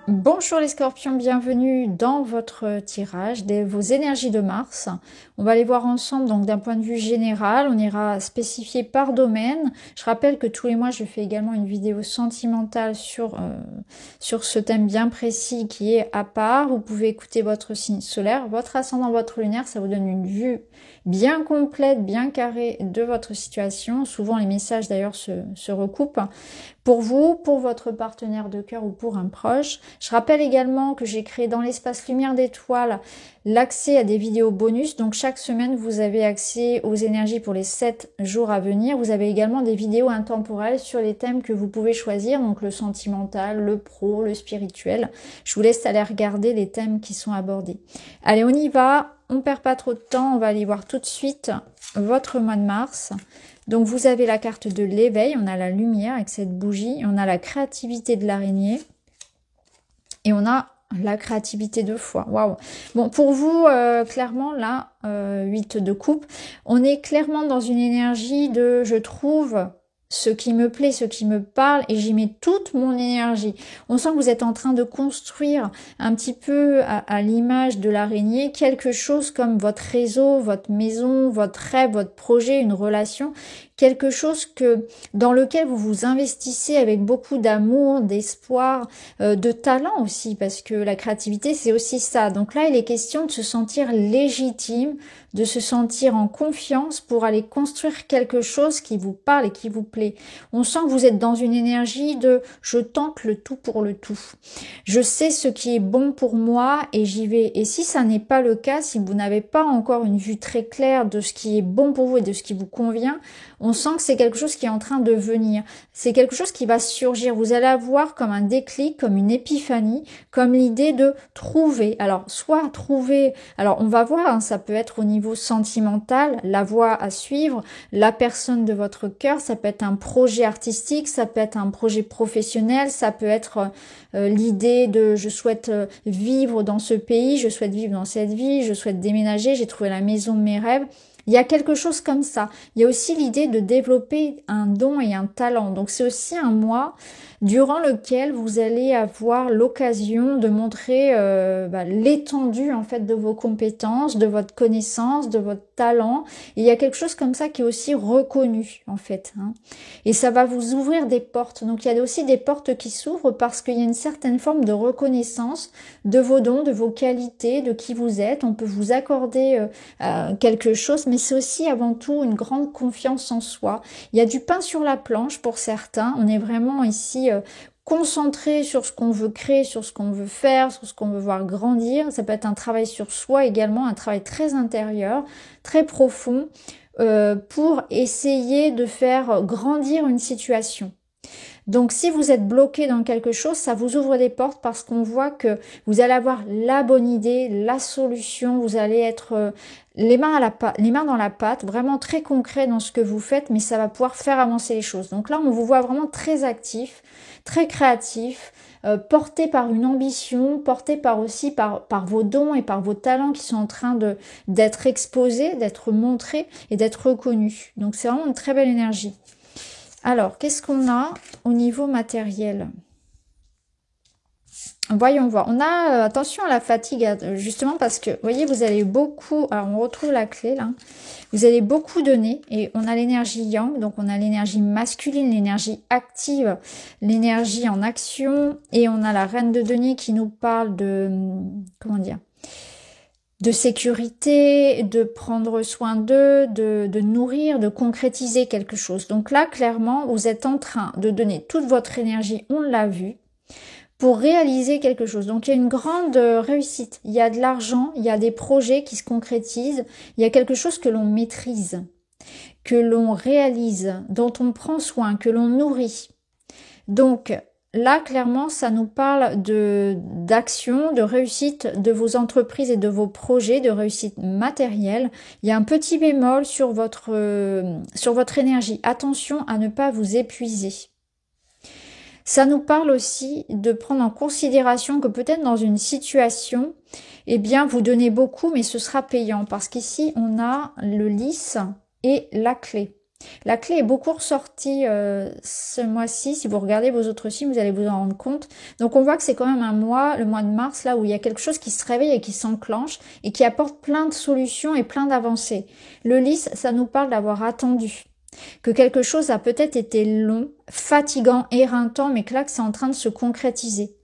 Bonjour les scorpions, bienvenue dans votre tirage de vos énergies de Mars. On va les voir ensemble donc d'un point de vue général, on ira spécifier par domaine. Je rappelle que tous les mois je fais également une vidéo sentimentale sur ce thème bien précis qui est à part. Vous pouvez écouter votre signe solaire, votre ascendant, votre lunaire, ça vous donne une vue bien complète, bien carrée de votre situation. Souvent les messages d'ailleurs se recoupent. Pour vous, pour votre partenaire de cœur ou pour un proche. Je rappelle également que j'ai créé dans l'espace Lumière d'étoiles l'accès à des vidéos bonus. Donc chaque semaine, vous avez accès aux énergies pour les 7 jours à venir. Vous avez également des vidéos intemporelles sur les thèmes que vous pouvez choisir. Donc le sentimental, le pro, le spirituel. Je vous laisse aller regarder les thèmes qui sont abordés. Allez, on y va. On perd pas trop de temps. On va aller voir tout de suite votre mois de mars. Donc vous avez la carte de l'éveil, on a la lumière avec cette bougie, on a la créativité de l'araignée et on a la créativité de foi. Waouh. Bon, pour vous, clairement, là, 8 de coupe, on est clairement dans une énergie de je trouve ce qui me plaît, ce qui me parle, et j'y mets toute mon énergie. On sent que vous êtes en train de construire un petit peu à l'image de l'araignée, quelque chose comme votre réseau, votre maison, votre rêve, votre projet, une relation, quelque chose dans lequel vous vous investissez avec beaucoup d'amour, d'espoir, de talent aussi, parce que la créativité, c'est aussi ça. Donc là, il est question de se sentir légitime, de se sentir en confiance pour aller construire quelque chose qui vous parle et qui vous plaît. On sent que vous êtes dans une énergie de « je tente le tout pour le tout ». Je sais ce qui est bon pour moi et j'y vais. Et si ça n'est pas le cas, si vous n'avez pas encore une vue très claire de ce qui est bon pour vous et de ce qui vous convient, on sent que c'est quelque chose qui est en train de venir. C'est quelque chose qui va surgir. Vous allez avoir comme un déclic, comme une épiphanie, comme l'idée de trouver. Alors, soit trouver... Alors, on va voir, hein, ça peut être au niveau sentimental, la voie à suivre, la personne de votre cœur, ça peut être un projet artistique, ça peut être un projet professionnel, ça peut être l'idée de je souhaite vivre dans ce pays, je souhaite vivre dans cette vie, je souhaite déménager, j'ai trouvé la maison de mes rêves. Il y a quelque chose comme ça. Il y a aussi l'idée de développer un don et un talent. Donc c'est aussi un mois durant lequel vous allez avoir l'occasion de montrer l'étendue en fait de vos compétences, de votre connaissance, de votre talent. Et il y a quelque chose comme ça qui est aussi reconnu en fait. Hein. Et ça va vous ouvrir des portes. Donc il y a aussi des portes qui s'ouvrent parce qu'il y a une certaine forme de reconnaissance de vos dons, de vos qualités, de qui vous êtes. On peut vous accorder quelque chose, mais c'est aussi avant tout une grande confiance en soi. Il y a du pain sur la planche pour certains. On est vraiment ici concentré sur ce qu'on veut créer, sur ce qu'on veut faire, sur ce qu'on veut voir grandir. Ça peut être un travail sur soi également, un travail très intérieur, très profond, pour essayer de faire grandir une situation. Donc si vous êtes bloqué dans quelque chose, ça vous ouvre des portes parce qu'on voit que vous allez avoir la bonne idée, la solution, vous allez être les mains dans la pâte, vraiment très concret dans ce que vous faites, mais ça va pouvoir faire avancer les choses. Donc là, on vous voit vraiment très actif, très créatif, porté par une ambition, porté aussi par vos dons et par vos talents qui sont en train d'être exposés, d'être montrés et d'être reconnus. Donc c'est vraiment une très belle énergie. Alors, qu'est-ce qu'on a au niveau matériel? Voyons voir. On a, attention à la fatigue, justement parce que, vous voyez, vous allez beaucoup... Alors, on retrouve la clé, là. Vous allez beaucoup donner et on a l'énergie yang, donc on a l'énergie masculine, l'énergie active, l'énergie en action et on a la reine de denier qui nous parle de... Comment dire ? De sécurité, de prendre soin d'eux, de nourrir, de concrétiser quelque chose. Donc là, clairement, vous êtes en train de donner toute votre énergie, on l'a vu, pour réaliser quelque chose. Donc il y a une grande réussite. Il y a de l'argent, il y a des projets qui se concrétisent, il y a quelque chose que l'on maîtrise, que l'on réalise, dont on prend soin, que l'on nourrit. Donc, là, clairement, ça nous parle d'action, de réussite de vos entreprises et de vos projets, de réussite matérielle. Il y a un petit bémol sur votre énergie. Attention à ne pas vous épuiser. Ça nous parle aussi de prendre en considération que peut-être dans une situation, eh bien, vous donnez beaucoup, mais ce sera payant. Parce qu'ici, on a le lys et la clé. La clé est beaucoup ressortie ce mois-ci. Si vous regardez vos autres signes, vous allez vous en rendre compte. Donc on voit que c'est quand même un mois, le mois de mars, là où il y a quelque chose qui se réveille et qui s'enclenche et qui apporte plein de solutions et plein d'avancées. Le lys, ça nous parle d'avoir attendu, que quelque chose a peut-être été long, fatigant, éreintant, mais que là, que c'est en train de se concrétiser.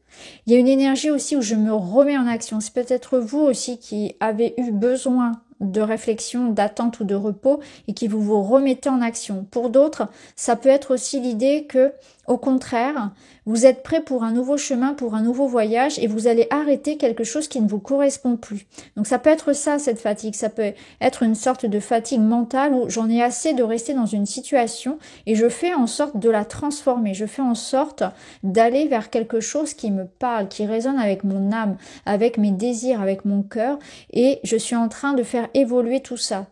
Il y a une énergie aussi où je me remets en action. C'est peut-être vous aussi qui avez eu besoin de réflexion, d'attente ou de repos et qui vous remettez en action. Pour d'autres, ça peut être aussi l'idée que, au contraire, vous êtes prêt pour un nouveau chemin, pour un nouveau voyage et vous allez arrêter quelque chose qui ne vous correspond plus. Donc ça peut être ça, cette fatigue. Ça peut être une sorte de fatigue mentale où j'en ai assez de rester dans une situation et je fais en sorte de la transformer. Je fais en sorte d'aller vers quelque chose qui me parle, qui résonne avec mon âme, avec mes désirs, avec mon cœur et je suis en train de faire évoluer tout ça.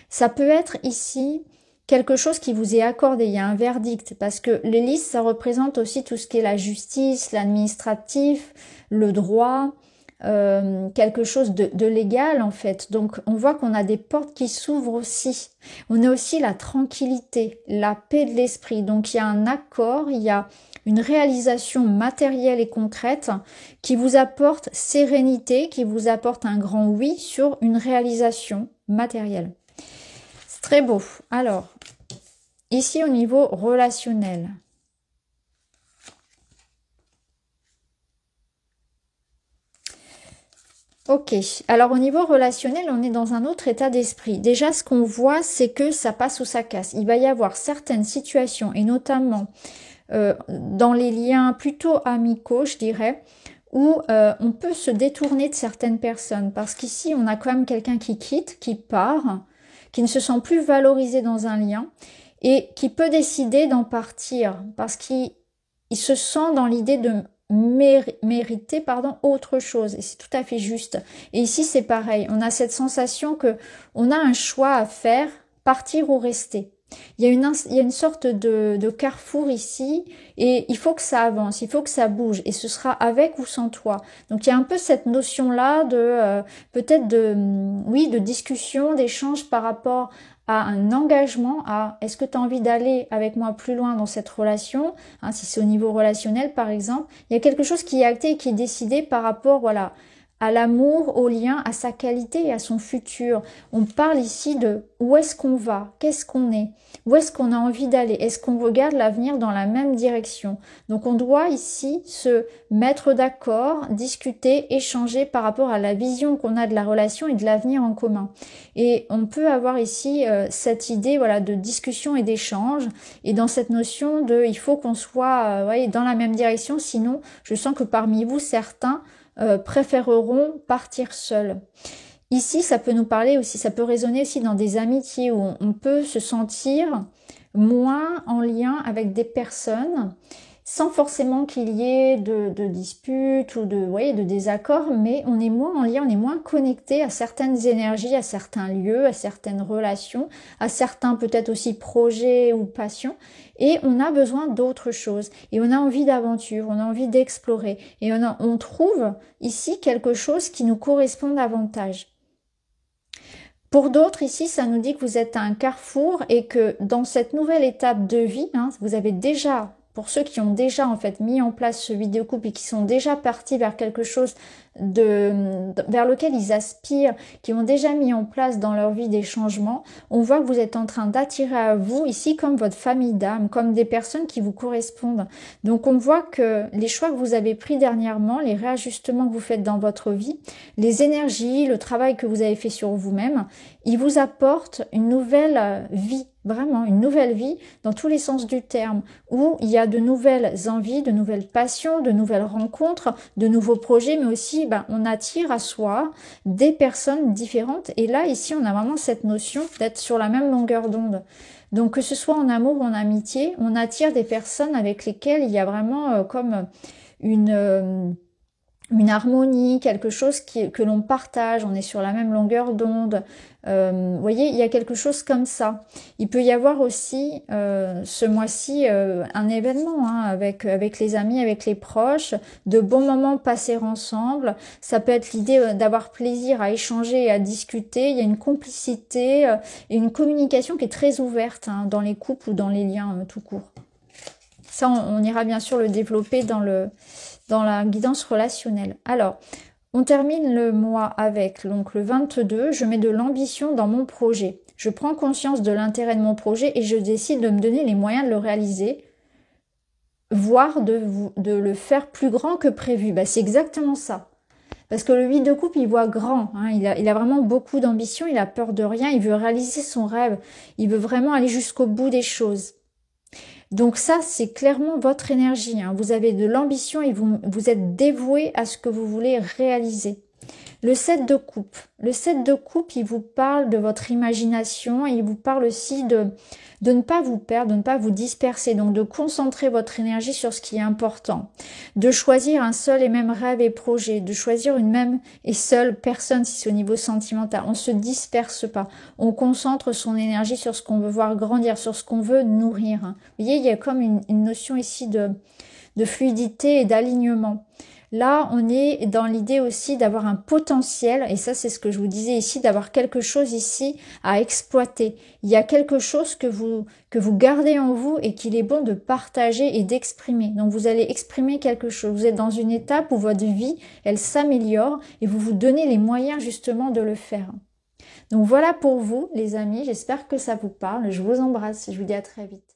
Ça peut être ici quelque chose qui vous est accordé, il y a un verdict, parce que les listes, ça représente aussi tout ce qui est la justice, l'administratif, le droit, quelque chose de légal en fait. Donc on voit qu'on a des portes qui s'ouvrent aussi. On a aussi la tranquillité, la paix de l'esprit. Donc il y a un accord, il y a une réalisation matérielle et concrète qui vous apporte sérénité, qui vous apporte un grand oui sur une réalisation matérielle. C'est très beau. Alors, ici au niveau relationnel. Ok, alors au niveau relationnel, on est dans un autre état d'esprit. Déjà, ce qu'on voit, c'est que ça passe ou ça casse. Il va y avoir certaines situations, et notamment dans les liens plutôt amicaux, je dirais, où on peut se détourner de certaines personnes. Parce qu'ici, on a quand même quelqu'un qui quitte, qui part, qui ne se sent plus valorisé dans un lien, et qui peut décider d'en partir, parce qu'il se sent dans l'idée de mériter autre chose et c'est tout à fait juste. Et ici c'est pareil, on a cette sensation que on a un choix à faire, partir ou rester. Il y a une sorte de carrefour ici et il faut que ça avance, il faut que ça bouge et ce sera avec ou sans toi. Donc il y a un peu cette notion-là de peut-être de discussion, d'échange par rapport à un engagement, à est-ce que tu as envie d'aller avec moi plus loin dans cette relation, hein, si c'est au niveau relationnel par exemple. Il y a quelque chose qui est acté et qui est décidé par rapport voilà, à l'amour, au lien, à sa qualité et à son futur. On parle ici de où est-ce qu'on va, qu'est-ce qu'on est, où est-ce qu'on a envie d'aller, est-ce qu'on regarde l'avenir dans la même direction. Donc on doit ici se mettre d'accord, discuter, échanger par rapport à la vision qu'on a de la relation et de l'avenir en commun. Et on peut avoir ici cette idée voilà, de discussion et d'échange et dans cette notion de il faut qu'on soit dans la même direction, sinon je sens que parmi vous certains préféreront partir seuls. Ici, ça peut nous parler aussi, ça peut résonner aussi dans des amitiés où on peut se sentir moins en lien avec des personnes sans forcément qu'il y ait de disputes ou de désaccords, mais on est moins en lien, on est moins connecté à certaines énergies, à certains lieux, à certaines relations, à certains peut-être aussi projets ou passions, et on a besoin d'autre chose, et on a envie d'aventure, on a envie d'explorer, et on trouve ici quelque chose qui nous correspond davantage. Pour d'autres, ici, ça nous dit que vous êtes à un carrefour et que dans cette nouvelle étape de vie, vous avez déjà, pour ceux qui ont déjà en fait mis en place ce vidéocouple et qui sont déjà partis vers quelque chose vers lequel ils aspirent, qui ont déjà mis en place dans leur vie des changements, on voit que vous êtes en train d'attirer à vous ici comme votre famille d'âme, comme des personnes qui vous correspondent. Donc on voit que les choix que vous avez pris dernièrement, les réajustements que vous faites dans votre vie, les énergies, le travail que vous avez fait sur vous-même, ils vous apportent une nouvelle vie. Vraiment une nouvelle vie dans tous les sens du terme, où il y a de nouvelles envies, de nouvelles passions, de nouvelles rencontres, de nouveaux projets, mais aussi on attire à soi des personnes différentes. Et là, ici, on a vraiment cette notion d'être sur la même longueur d'onde. Donc que ce soit en amour ou en amitié, on attire des personnes avec lesquelles il y a vraiment comme une une harmonie, quelque chose que l'on partage, on est sur la même longueur d'onde. Vous voyez, il y a quelque chose comme ça. Il peut y avoir aussi ce mois-ci un événement hein, avec les amis, avec les proches, de bons moments passés ensemble. Ça peut être l'idée d'avoir plaisir à échanger et à discuter. Il y a une complicité et une communication qui est très ouverte hein, dans les couples ou dans les liens tout court. Ça, on ira bien sûr le développer dans la guidance relationnelle. Alors, on termine le mois avec donc le 22, je mets de l'ambition dans mon projet. Je prends conscience de l'intérêt de mon projet et je décide de me donner les moyens de le réaliser, voire de le faire plus grand que prévu. Bah, c'est exactement ça. Parce que le 8 de coupe, il voit grand, hein, il a vraiment beaucoup d'ambition, il a peur de rien, il veut réaliser son rêve, il veut vraiment aller jusqu'au bout des choses. Donc ça, c'est clairement votre énergie. Hein. Vous avez de l'ambition et vous êtes dévoué à ce que vous voulez réaliser. Le 7 de coupe. Le 7 de coupe, il vous parle de votre imagination et il vous parle aussi de ne pas vous perdre, de ne pas vous disperser. Donc de concentrer votre énergie sur ce qui est important. De choisir un seul et même rêve et projet. De choisir une même et seule personne si c'est au niveau sentimental. On ne se disperse pas. On concentre son énergie sur ce qu'on veut voir grandir, sur ce qu'on veut nourrir. Hein. Vous voyez, il y a comme une notion ici de fluidité et d'alignement. Là, on est dans l'idée aussi d'avoir un potentiel, et ça c'est ce que je vous disais ici, d'avoir quelque chose ici à exploiter. Il y a quelque chose que vous gardez en vous et qu'il est bon de partager et d'exprimer. Donc vous allez exprimer quelque chose. Vous êtes dans une étape où votre vie, elle s'améliore et vous vous donnez les moyens justement de le faire. Donc voilà pour vous les amis, j'espère que ça vous parle. Je vous embrasse et je vous dis à très vite.